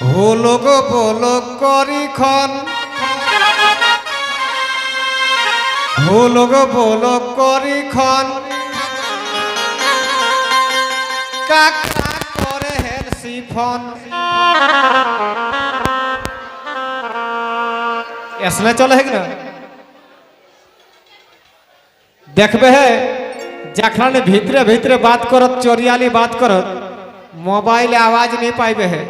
হলো গো বলো করি খন হলো গো বলো করি খন কাকা করে হেল সিফন इसमें चले है ना देखबे है जखन भीतरे भीतरे बात करत चोरियाली बात करत मोबाइल आवाज नहीं पाइबे है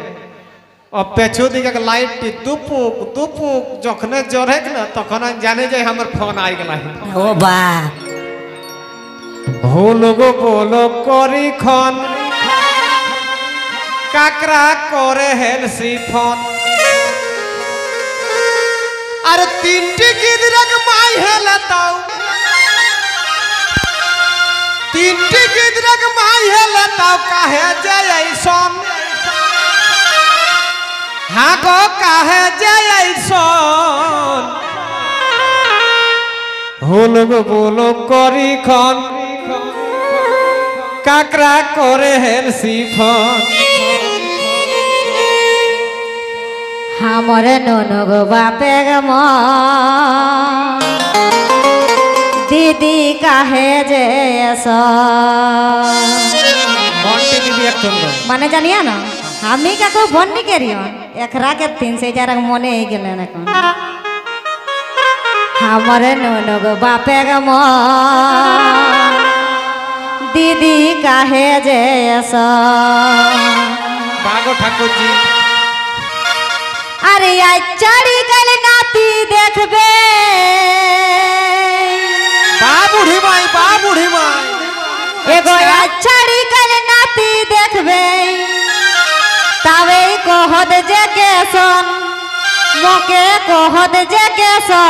और पेछू दिखे लाइट दुपुक दुपुक जखने जोरे ना तखन जाने जाए हमर फोन आई गला है ओ बा हो लोगो बोलो करी खन काकरा करे हेल सिफन अरे तीनटी गिदरक माई हेलताऊ तीनटी गिदरक माई हेलताऊ काहे जय ऐसन हाँ गो काहे जय ऐसन हो लोग बोलो करी खन काकरा करे हेल सिफन हमरे ननग बापे ग दीदी काहे जे माने जानिया ना हमी का को फोन नहीं करियो एकरा के 3,000 मने ही गेले न कोन हमरे ननग बापे ग दीदी काहे जे बागो ठाकुर जी अरे आज चढ़ी गल नाती देखबे बाबूढ़ी माई एगो आज चढ़ी गल नाती देखबे तावे को हद जे के सन मोके को हद जे के सन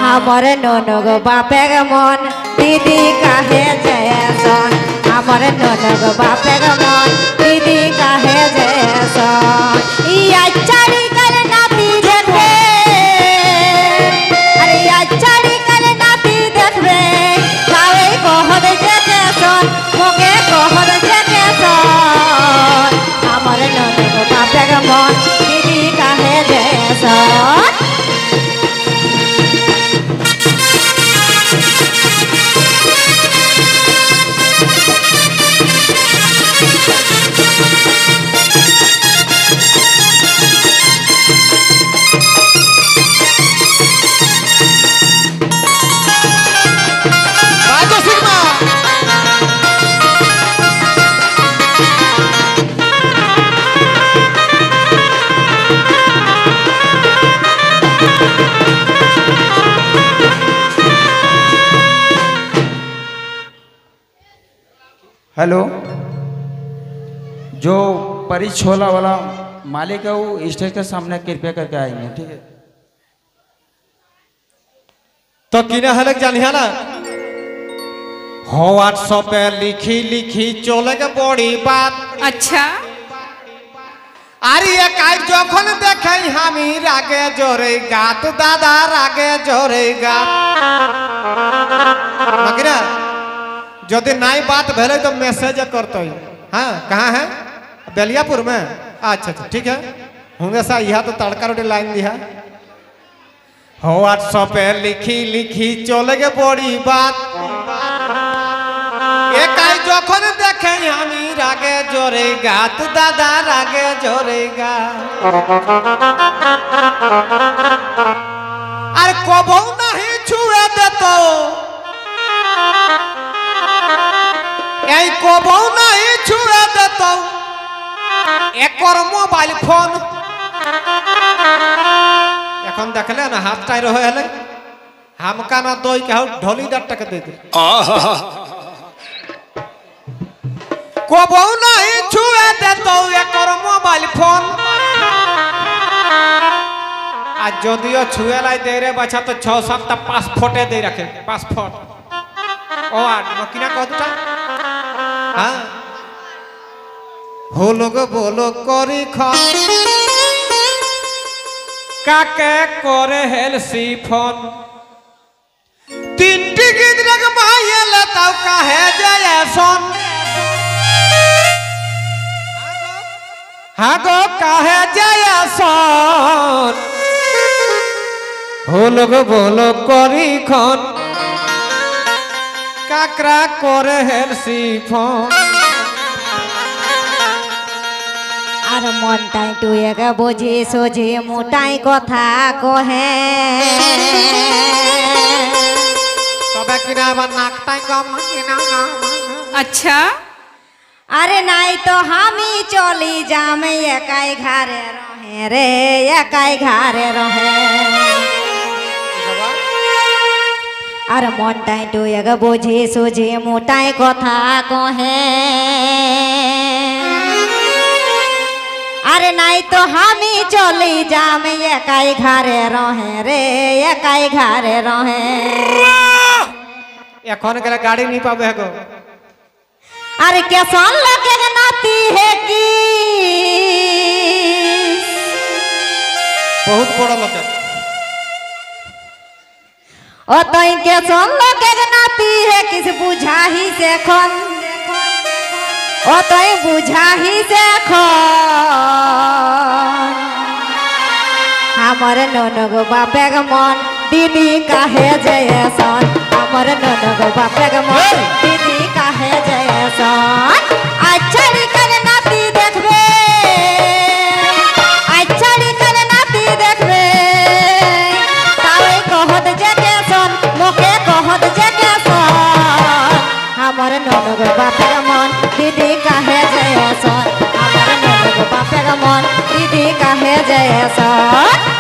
हमरे ननग बापे ग मन दीदी काहे जयसन हमरे ननग बापे ग मन दीदी काहे जयसन इया चढ़ी कर नाती देखबे अरे इया चढ़ी कर नाती देखबे तावे को हद जे के सन मोके को हद जे के सन हमरे ननग बापे ग मन दीदी काहे जयसन हेलो जो परी छोला वाला मालिक है वो स्टेज के सामने कृपया करके आएंगे ठीक है तो किने हलक जानिया ना हो व्हाट्सएप पे लिखी लिखी चले के बड़ी बात अच्छा अरे एक आज जखन देखे हमी रागे जोरे गात दादा रागे जोरे गात मगिरा यदि नाई बात भेले तो मैसेज करते हाँ कहाँ है बेलियापुर में अच्छा अच्छा ठीक है होंगे सा यह तो तड़का रोटी लाइन दिया हो व्हाट्सएप पे लिखी लिखी चले के बड़ी बात एक आई जखन देखे हमी रागे जोरे गात दादा रागे जोरे गा अरे कबो नहीं छुए देतो এই কবো নাই ছুঁয়ে দিত একর মোবাইল ফোন এখন দেখলে না হাত টাইর হয়ে গেলে হামকা না দই কে ঢলি 10 টাকা দিয়ে দে কবো নাই ছুঁয়ে দিত একর মোবাইল ফোন আর যদিও ছুঁয়ে লাই দে রে বাছা তো 6-7টা পাসপোর্টে দিয়ে রাখে পাসপোর্ট ও আর কিনা কতটা हाँ हो लोग बोलो करी खन काके करे हेल सिफन तीनटी गिदरक माये लताव काहे जयसन हाँ गो काहे जयसन होलो गो बोलो करी खन काकरा करे हेलसी फोन আর মনটাই তুই একে বুঝি সুঝি মোটাই কথা কহে তবে কিনা আবার নাকটাই কম কিনা अच्छा আরে নাই তো আমি চলি যাম একাই ঘরে রহে রে একাই ঘরে রহে আর মনটাই তুই একে বুঝি সুঝি মোটাই কথা কহে আরে নাই তো আমি চলি যাম একাই ঘরে রহে রে একাই ঘরে রহে এখন গেলে গাড়ি নি পাবে গো अरे कैसन लगे नाती है कि बहुत बड़ा लोग ओ तो कैसन लगे नाती है किस बुझा ही से खन ओ तो बुझा ही से खन हमर ननगो बापे के मन दीदी काहे जयसन हमर ननगो बापे के मन दीदी काहे जयसन अच्छड़ी कर नाती देखबे अच्छड़ी कर नाती देखबे तावे कहत जे केसन मोके कहत जे केसन हमर ननगो बापे के मन दीदी काहे जयसन हमर ननगो बापे के मन दीदी काहे जयसन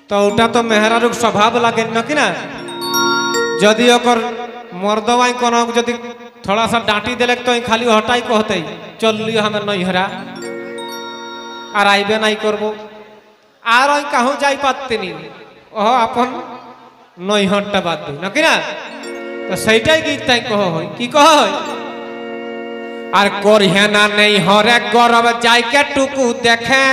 तो उटा तो मेहरारुक स्वभाव लगे न कि ना जदि ओकर मर्दवाई कोनो जदि थोड़ा सा डांटी देले तो खाली हटाई कहते चल लियो हमें नैहरा আর আইবে নাই করব আর ওই কাহু যাই পাততেনি ওহ আপন নৈহরটা বাদ দিই নাকি না তো সেইটাই গীত তাই কহ হয় কি কহ হয় আর করিহে না নেই হরে গরব যাইকে টুকু দেখে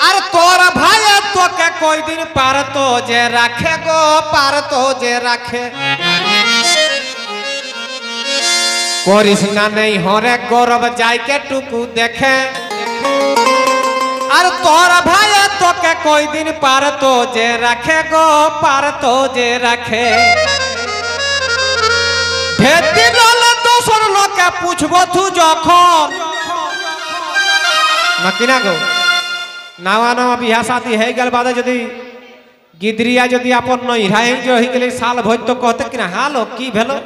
আর তোর ভাই তোকে কই দিন পারতো যে রাখে গো পারতো যে রাখে করিস না নেই হরে গরব যাইকে টুকু দেখে আর তোর ভাই তোকে কই দিন পারতো যে রাখে গো পারতো যে রাখে ভেতি রলে দোসর লোকে পুছবো তু যখন নাকি না গো নাওয়া নাওয়া বিহা শাদী হয়ে গেল বাদে যদি গিদরিয়া যদি আপন নইরাই যে হয়ে গেলে সাল ভোজ তো कहते कि ना हालो की भेलो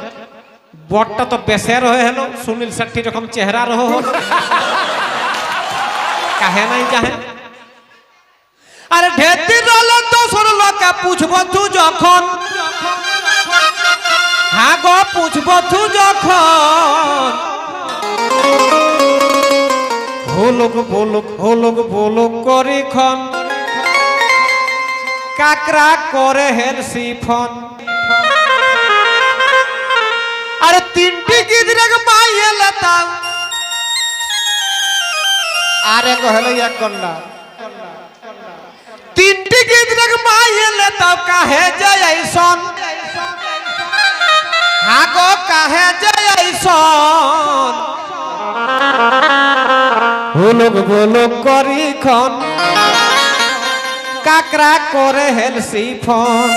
বটটা তো বেসে রহে হলো সুনীল শেট্টি রকম চেহারা রহ কাহে নাই যাহে আরে ঢেতি রলে দোসর লোকে পুছবো তু যখন হ্যাঁ গো পুছবো তু যখন হোলক বোলক করি খন কাকরা করে হেলসি ফোন আরে তিনটি গিদরাকে মাইয়ে লতাম আরে কহলো এক গন্ডা তিনটি গিদরাকে মাইয়ে লতাম কাহে জয়সন হ্যাঁ গো কাহে জয়সন হোলক বোলক করি খন কাকরা করে হেলসি ফোন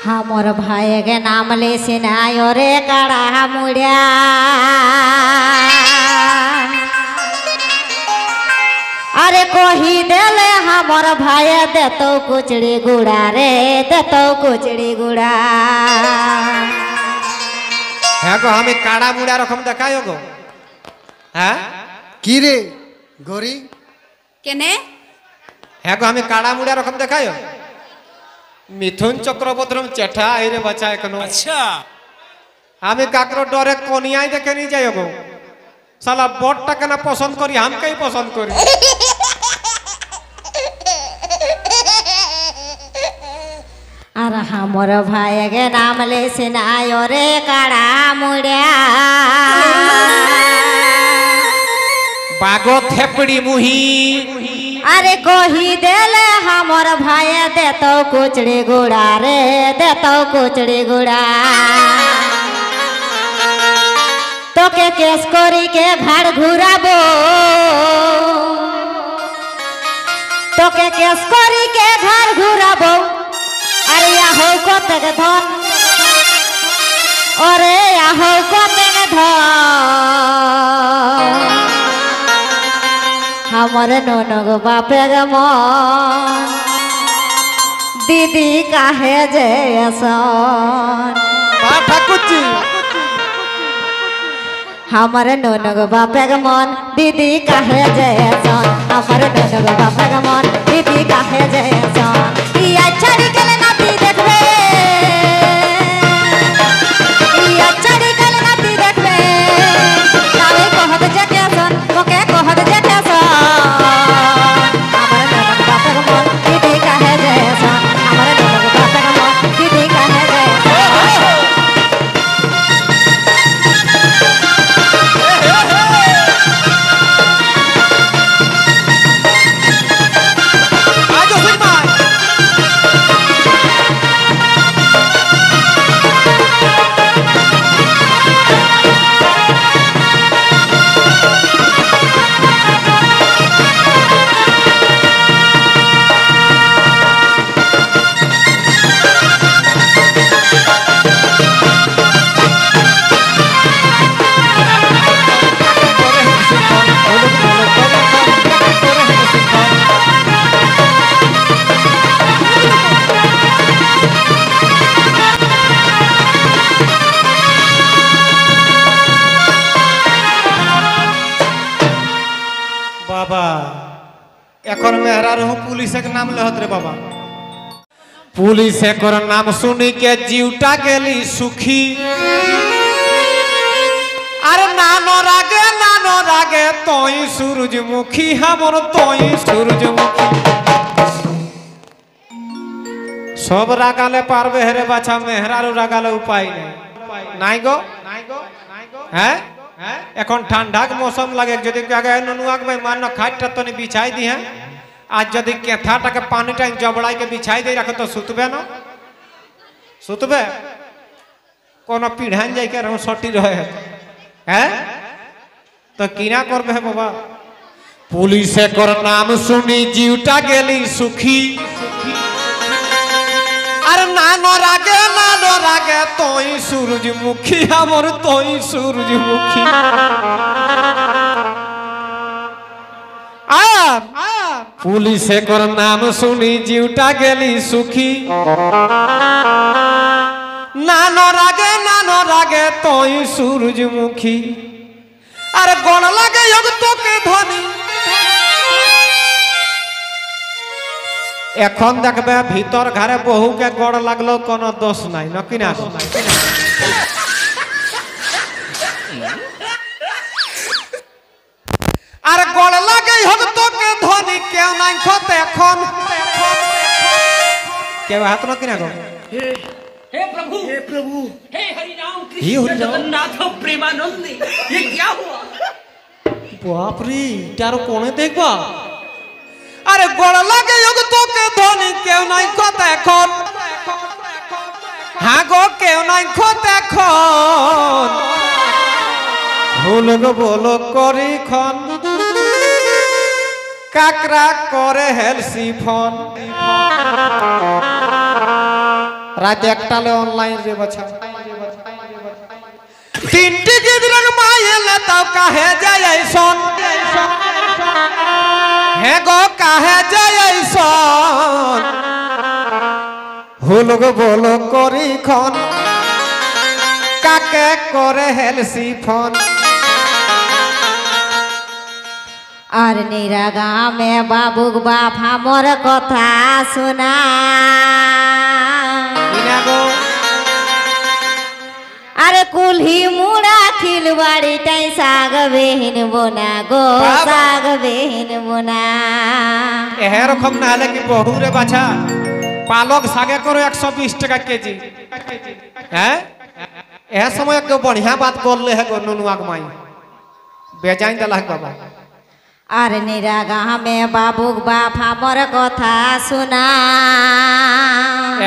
हमर भाई के नाम ले सिनायो रे काड़ा मुड़िया अरे कोही देले हमर भाई देतो कुचड़ी गुड़ा रे देतो कुचड़ी गुड़ा है को हमें काड़ा मुड़ा रकम देखायो गो हैं কি রে গরি केने है को हमें काड़ा मुड़ा रकम देखायो मिथुन चक्रवर्तम चेठा आइरे बच्चा एकनो अच्छा हमें काकरो डरे कोनियाई देखे नहीं जायो गो साला बोट टका ना पसंद करी हम कहीं पसंद करी अरे हमर भाई के नाम ले सिनायो रे काड़ा मुड़िया बागो थेपड़ी मुही अरे कोही देले हमर भाई देतो कुचड़ी गुड़ा रे देतो कुचड़ी गुड़ा तो के केस करी के घर घुराबो तो के केस करी के घर घुराबो अरे या हो कतक धन अरे या हो कतक धन हमर ननग बापे ग मन दीदी काहे जैसन ठाकुची हमर ननग बापे ग मन दीदी काहे जैसन हमर ननग बापे ग मन दीदी काहे जैसन ई छड़ी के नाती देखबे ई छड़ी के नाती देखबे नावे कहत जे कैसन मोके कहत जे कैसन हमर ननग बापे ग मन दीदी काहे जैसन हमर ननग बापे ग मन दीदी काहे जैसन आजो सुन भाई बाबा एकर मेहरा रहो पुलिस के नाम लेहत रे बाबा पुलिस एकर नाम सुनी के जीवटा गेली सुखी अरे नानो रागे तोई सूरजमुखी हमर तोई सूरजमुखी सब रागाले पारबे हेरे बाछा मेहरारू रागाले उपाय नहीं गो हैं এখন ঠান্ডাক মৌসুম লাগে যদি আগে ননুয়াক ভাই মান খাটটা তনি বিছাই দি হ্যাঁ আজ যদি কেথাটাকে পানিটা জবড়াইকে বিছাই দেই রাখো তো সুতবে না সুতবে কোন পিঢ়ান যাইকে রহ সটি রহে হ্যাঁ তো কিনা করবে বাবা পুলিশে কর নাম শুনি জিউটা গেলি সুখী अरे नानो रागे तोई सूरजमुखी हमर तोई सूरजमुखी पुलिस कर नाम सुनी जीवटा गेली सुखी नानो रागे तोई सूरजमुखी अरे गोड़ लागे योग तो के ध्वनि এখন দেখবে ভিতর ঘরে বহুকে গড় লাগলো কোনো দোষ নাই নকি না আর গড় লাগে হোক তোকে ধনী কেউ নাই খতে এখন কেউ হাত নকি না গো हे प्रभु हे हरिनाम हे कृष्ण हरिनाम। जगन्नाथ प्रेमानंद ये क्या हुआ बाप रे तारो कोने देखबा আরে গড় লাগে যোগ তোকে ধনী কেউ নাই কত এখন হ্যাঁ গো কেউ নাই কত এখন ভুল গো বলো করি খন কাকরা করে হেলসি ফোন রাত একটালে অনলাইন রে বাছা তিনটি গিদরক মাইলে তাও কাহে যায় আইসন হে গো কাহে যায় আইসন হুলগ বলো করি খন কাকে করে হেলসি ফোন আর নিরা গামে বাবুক বাপ আমার কথা শোনা আরে কুলহি মুড়া খিল বাড়িটাই শাক বেহিন বোনা গো শাক বেহিন বোনা এরকম না হলে কি বহু রে বাছা পালক শাকে করো 120 টাকা কেজি হ্যাঁ এ সময় কেউ बढ़िया बात করলে है গো নুনুয়াক মাই বেজাইন দলাক বাবা আর নিরা গামে বাবুক বাপ আমার কথা শোনা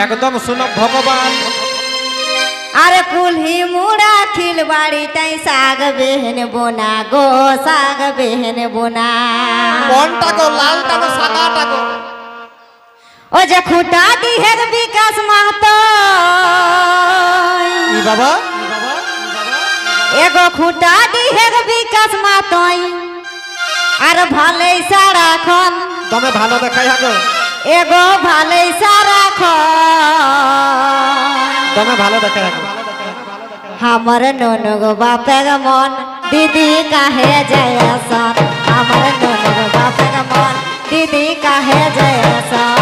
একদম শুনব ভগবান আরে কুলহি মুড়া খিল বাড়িটাই শাক বেহেন বোনা গো শাক বেহেন বোনা কোনটা গো লালটা না সাদাটা গো ও যে খুঁটা দিহের বিকাশ মাহাতো ই বাবা এগো খুঁটা দিহের বিকাশ মাতই আর ভালেই সারাক্ষণ তুমি ভালো দেখাই গো এগো ভালেই সারাক্ষণ তুমি ভালো দেখাই গো हमर नोनो गो बापे ग मन दीदी काहे जयसन हमर नोनो गो बापे ग मन दीदी काहे जयसन